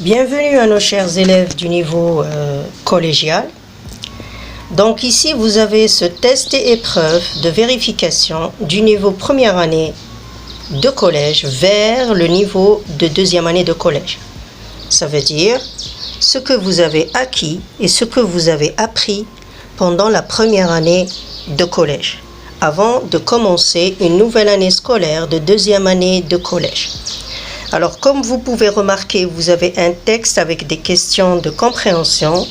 Bienvenue à nos chers élèves du niveau collégial. Donc ici, vous avez ce test et épreuve de vérification du niveau première année de collège vers le niveau de deuxième année de collège. Ça veut dire ce que vous avez acquis et ce que vous avez appris pendant la première année de collège, avant de commencer une nouvelle année scolaire de deuxième année de collège. Alors, comme vous pouvez remarquer, vous avez un texte avec des questions de compréhension,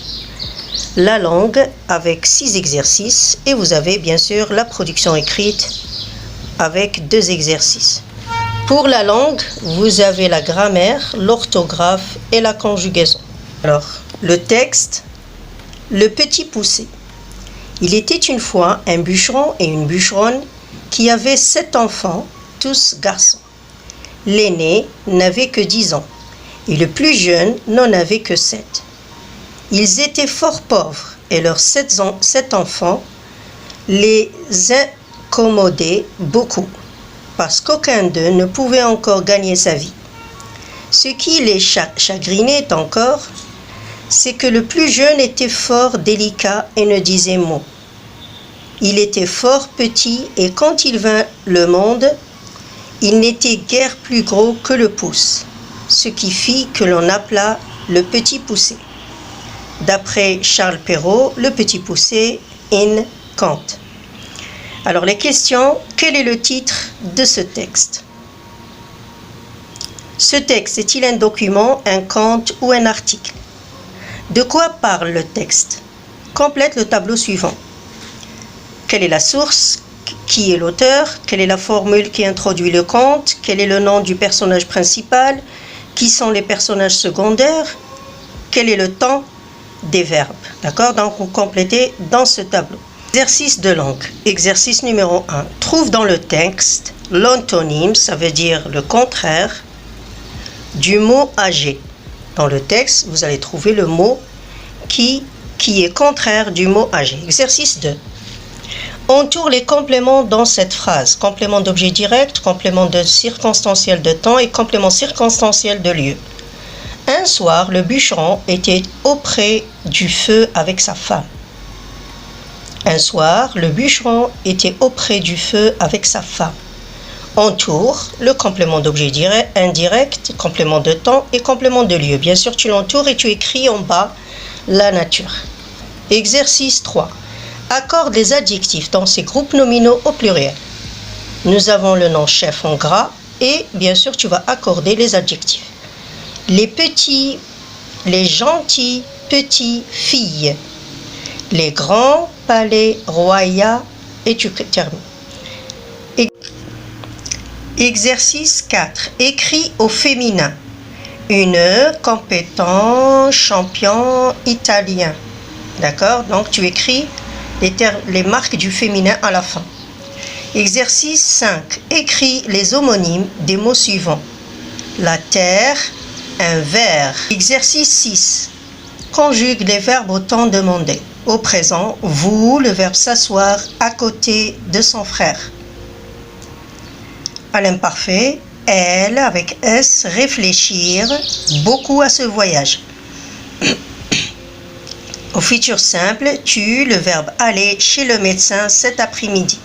la langue avec 6 exercices et vous avez bien sûr la production écrite avec 2 exercices. Pour la langue, vous avez la grammaire, l'orthographe et la conjugaison. Alors, le texte, le petit poucet. Il était une fois un bûcheron et une bûcheronne qui avaient 7 enfants, tous garçons. L'aîné n'avait que 10 ans et le plus jeune n'en avait que 7. Ils étaient fort pauvres et leurs 7 enfants les incommodaient beaucoup parce qu'aucun d'eux ne pouvait encore gagner sa vie. Ce qui les chagrinait encore, c'est que le plus jeune était fort délicat et ne disait mot. Il était fort petit et quand il vint le monde, il n'était guère plus gros que le pouce, ce qui fit que l'on appela le petit poucet. D'après Charles Perrault, le petit poucet in Kant. Alors les questions, quel est le titre de ce texte? Ce texte est-il un document, un conte ou un article? De quoi parle le texte? Complète le tableau suivant. Quelle est la source? Qui est l'auteur? Quelle est la formule qui introduit le conte? Quel est le nom du personnage principal? Qui sont les personnages secondaires? Quel est le temps des verbes? D'accord? Donc, vous complétez dans ce tableau. Exercice de langue. Exercice numéro 1. Trouve dans le texte l'antonyme, ça veut dire le contraire, du mot âgé. Dans le texte, vous allez trouver le mot qui est contraire du mot âgé. Exercice 2. Entoure les compléments dans cette phrase. Complément d'objet direct, complément de circonstanciel de temps et complément circonstanciel de lieu. Un soir, le bûcheron était auprès du feu avec sa femme. Un soir, le bûcheron était auprès du feu avec sa femme. Entoure le complément d'objet direct, indirect, complément de temps et complément de lieu. Bien sûr, tu l'entoures et tu écris en bas la nature. Exercice 3. Accorde les adjectifs dans ces groupes nominaux au pluriel. Nous avons le nom chef en gras et bien sûr tu vas accorder les adjectifs. Les petits, les gentils, petits, filles. Les grands, palais, royats et tu termines. Exercice 4. Écris au féminin. Une, compétent, champion, italien. D'accord? Donc tu écris les marques du féminin à la fin. Exercice 5. Écris les homonymes des mots suivants. La terre, un verre. Exercice 6. Conjugue les verbes au temps demandé. Au présent, vous, le verbe s'asseoir à côté de son frère. À l'imparfait, elle, avec S, réfléchir beaucoup à ce voyage. Au futur simple, tu, le verbe aller chez le médecin cet après-midi.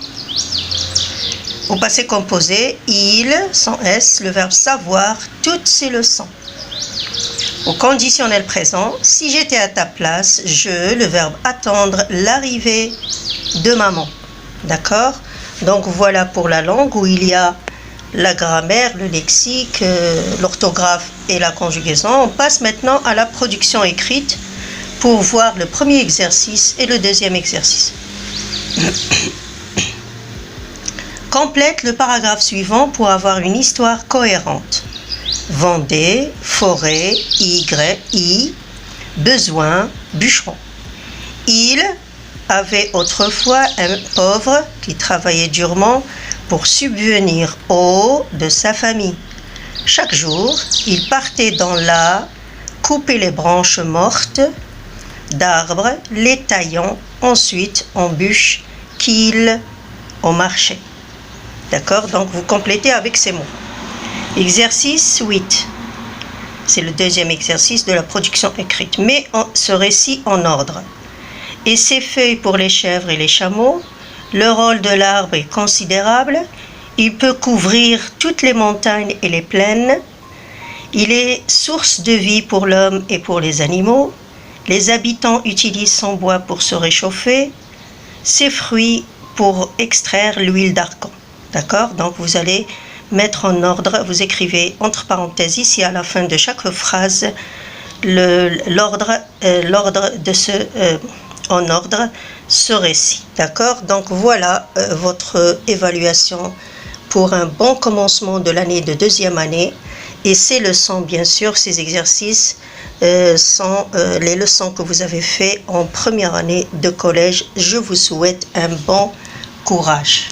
Au passé composé, il, sans S, le verbe savoir toutes ses leçons. Au conditionnel présent, si j'étais à ta place, je, le verbe attendre l'arrivée de maman. D'accord? Donc voilà pour la langue où il y a la grammaire, le lexique, l'orthographe et la conjugaison. On passe maintenant à la production écrite pour voir le premier exercice et le deuxième exercice. Complète le paragraphe suivant pour avoir une histoire cohérente. Vendée, forêt, I, besoin, bûcheron. Il avait autrefois un pauvre qui travaillait durement pour subvenir aux de sa famille. Chaque jour, il partait dans la couper les branches mortes d'arbres, les taillant ensuite en bûches qu'il au marché. D'accord? Donc vous complétez avec ces mots. Exercice 8. C'est le deuxième exercice de la production écrite. Mets ce récit en ordre. Et ses feuilles pour les chèvres et les chameaux. Le rôle de l'arbre est considérable. Il peut couvrir toutes les montagnes et les plaines. Il est source de vie pour l'homme et pour les animaux. Les habitants utilisent son bois pour se réchauffer. Ses fruits pour extraire l'huile d'argan. D'accord? Donc vous allez mettre en ordre, vous écrivez entre parenthèses ici à la fin de chaque phrase l'ordre de en ordre ce récit. D'accord? Donc voilà votre évaluation pour un bon commencement de l'année de deuxième année. Et ces leçons, bien sûr, ces exercices sont les leçons que vous avez fait en première année de collège. Je vous souhaite un bon courage.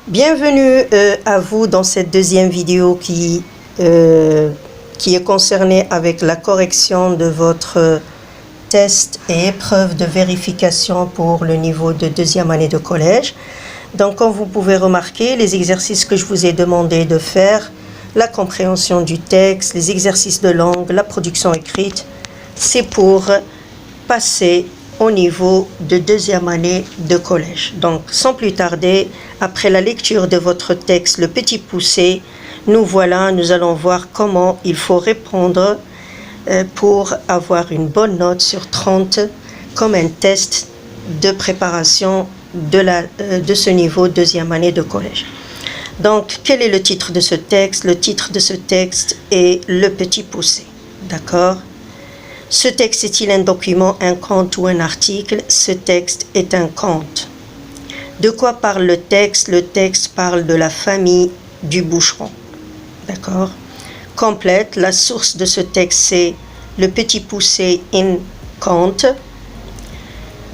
Bienvenue à vous dans cette deuxième vidéo qui est concernée avec la correction de votre test et épreuve de vérification pour le niveau de deuxième année de collège. Donc comme vous pouvez remarquer, les exercices que je vous ai demandé de faire, la compréhension du texte, les exercices de langue, la production écrite, c'est pour passer au niveau de deuxième année de collège. Donc, sans plus tarder, après la lecture de votre texte, le petit poussé, nous allons voir comment il faut répondre pour avoir une bonne note sur 30 comme un test de préparation de ce niveau deuxième année de collège. Donc, quel est le titre de ce texte? Le titre de ce texte est le petit poussé. D'accord? Ce texte est-il un document, un conte ou un article? Ce texte est un conte. De quoi parle le texte? Le texte parle de la famille du bûcheron. D'accord? Complète, la source de ce texte c'est le petit poussé in conte.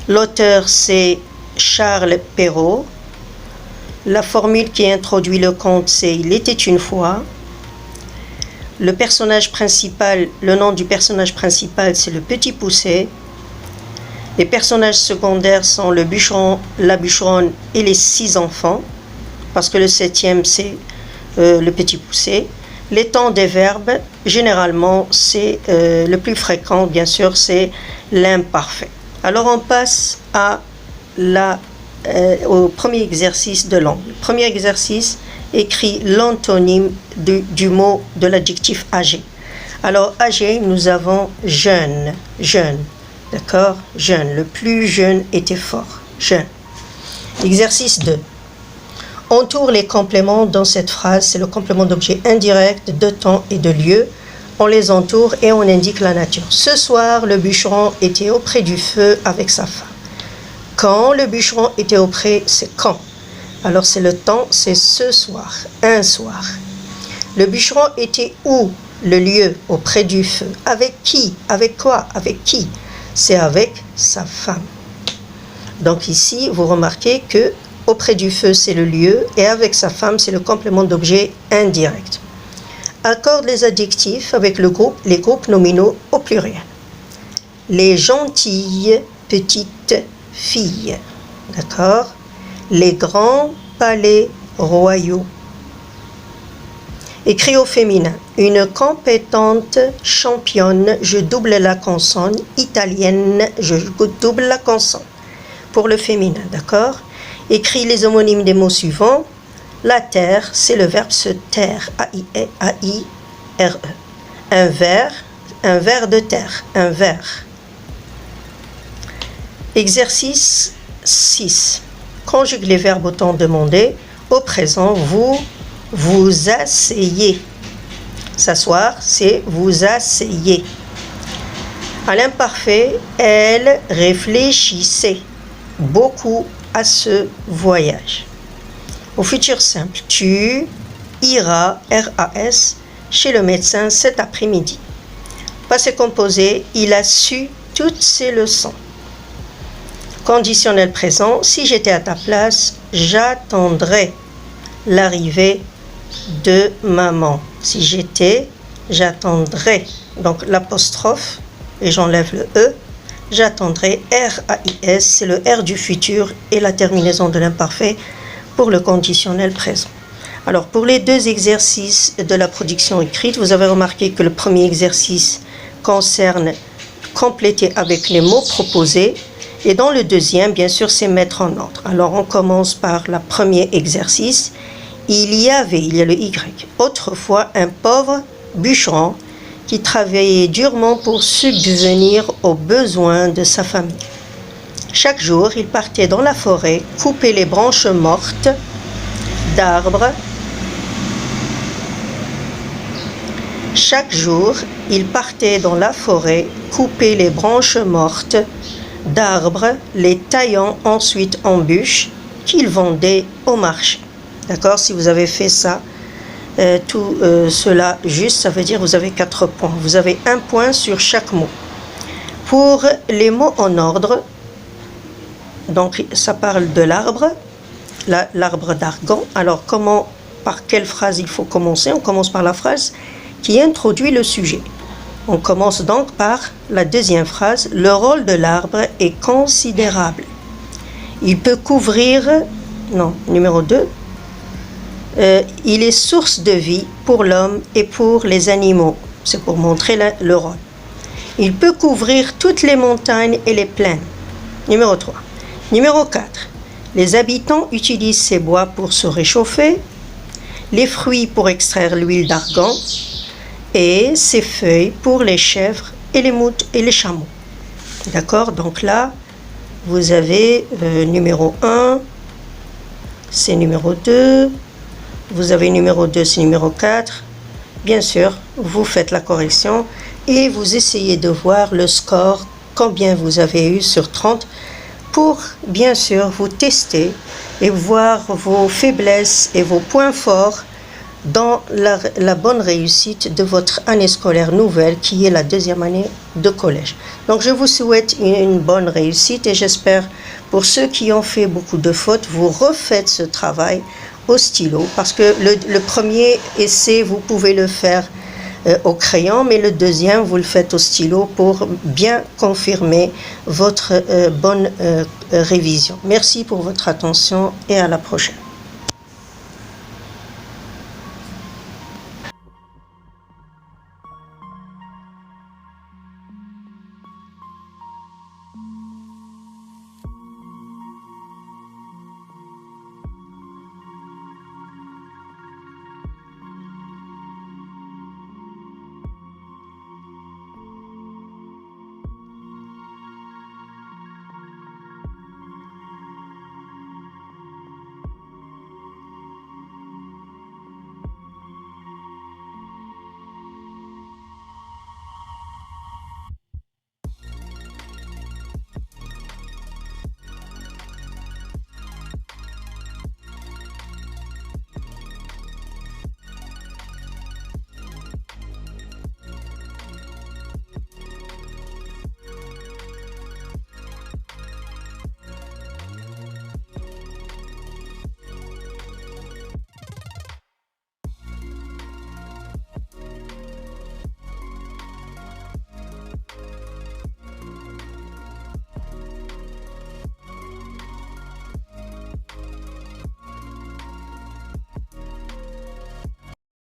L'auteur c'est Charles Perrault. La formule qui introduit le conte c'est Il était une fois. Le personnage principal, le nom du personnage principal, c'est le petit poussé. Les personnages secondaires sont le bûcheron, la bûcheronne et les 6 enfants, parce que le 7e, c'est le petit poussé. Les temps des verbes, généralement, c'est le plus fréquent, bien sûr, c'est l'imparfait. Alors, on passe au premier exercice de langue. Le premier exercice écrit l'antonyme du mot de l'adjectif âgé. Alors, âgé, nous avons jeune, jeune, d'accord? Jeune, le plus jeune était fort, jeune. Exercice 2. Entoure les compléments dans cette phrase, c'est le complément d'objet indirect, de temps et de lieu. On les entoure et on indique la nature. Ce soir, le bûcheron était auprès du feu avec sa femme. Quand le bûcheron était auprès, c'est quand? Alors c'est le temps, c'est ce soir, un soir. Le bûcheron était où? Le lieu, auprès du feu. Avec qui? Avec quoi? Avec qui? C'est avec sa femme. Donc ici, vous remarquez que auprès du feu, c'est le lieu, et avec sa femme, c'est le complément d'objet indirect. Accorde les adjectifs avec les groupes nominaux au pluriel. Les gentilles petites filles. D'accord? Les grands palais royaux. Écrit au féminin. Une compétente championne, je double la consonne. Italienne, je double la consonne. Pour le féminin, d'accord? Écrit les homonymes des mots suivants. La terre, c'est le verbe se taire, A-I-R-E. Un verre de terre, un verre. Exercice 6. Conjugue les verbes au temps demandé. Au présent, vous asseyez. S'asseoir, c'est vous asseyez. À l'imparfait, elle réfléchissait beaucoup à ce voyage. Au futur simple, tu iras, R-A-S, chez le médecin cet après-midi. Passé composé, il a su toutes ses leçons. Conditionnel présent, si j'étais à ta place, j'attendrais l'arrivée de maman. Si j'étais, j'attendrais. Donc l'apostrophe, et j'enlève le E, j'attendrai, R-A-I-S, c'est le R du futur et la terminaison de l'imparfait pour le conditionnel présent. Alors pour les deux exercices de la production écrite, vous avez remarqué que le premier exercice concerne compléter avec les mots proposés et dans le deuxième, bien sûr, c'est mettre en ordre. Alors on commence par le premier exercice. Il y a le Y, autrefois un pauvre bûcheron qui travaillait durement pour subvenir aux besoins de sa famille. Chaque jour, il partait dans la forêt, couper les branches mortes d'arbres. Chaque jour, il partait dans la forêt, couper les branches mortes d'arbres, les taillant ensuite en bûches qu'il vendait au marché. D'accord? Si vous avez fait ça, cela juste, ça veut dire que vous avez 4 points. Vous avez 1 point sur chaque mot. Pour les mots en ordre, donc ça parle de l'arbre, l'arbre d'argan. Alors par quelle phrase il faut commencer? On commence par la phrase qui introduit le sujet. On commence donc par la deuxième phrase. Le rôle de l'arbre est considérable. Il peut couvrir... Non, numéro 2. Il est source de vie pour l'homme et pour les animaux. C'est pour montrer le rôle. Il peut couvrir toutes les montagnes et les plaines. Numéro 3. Numéro 4. Les habitants utilisent ces bois pour se réchauffer, les fruits pour extraire l'huile d'argan et ces feuilles pour les chèvres et les moutes et les chameaux. D'accord? Donc là, vous avez numéro 1, c'est numéro 2. Vous avez numéro 2, c'est numéro 4. Bien sûr, vous faites la correction et vous essayez de voir le score, combien vous avez eu sur 30, pour bien sûr vous tester et voir vos faiblesses et vos points forts dans la bonne réussite de votre année scolaire nouvelle qui est la 2e année de collège. Donc je vous souhaite une bonne réussite et j'espère pour ceux qui ont fait beaucoup de fautes, vous refaites ce travail au stylo parce que le premier essai vous pouvez le faire au crayon mais le deuxième vous le faites au stylo pour bien confirmer votre bonne révision. Merci pour votre attention et à la prochaine.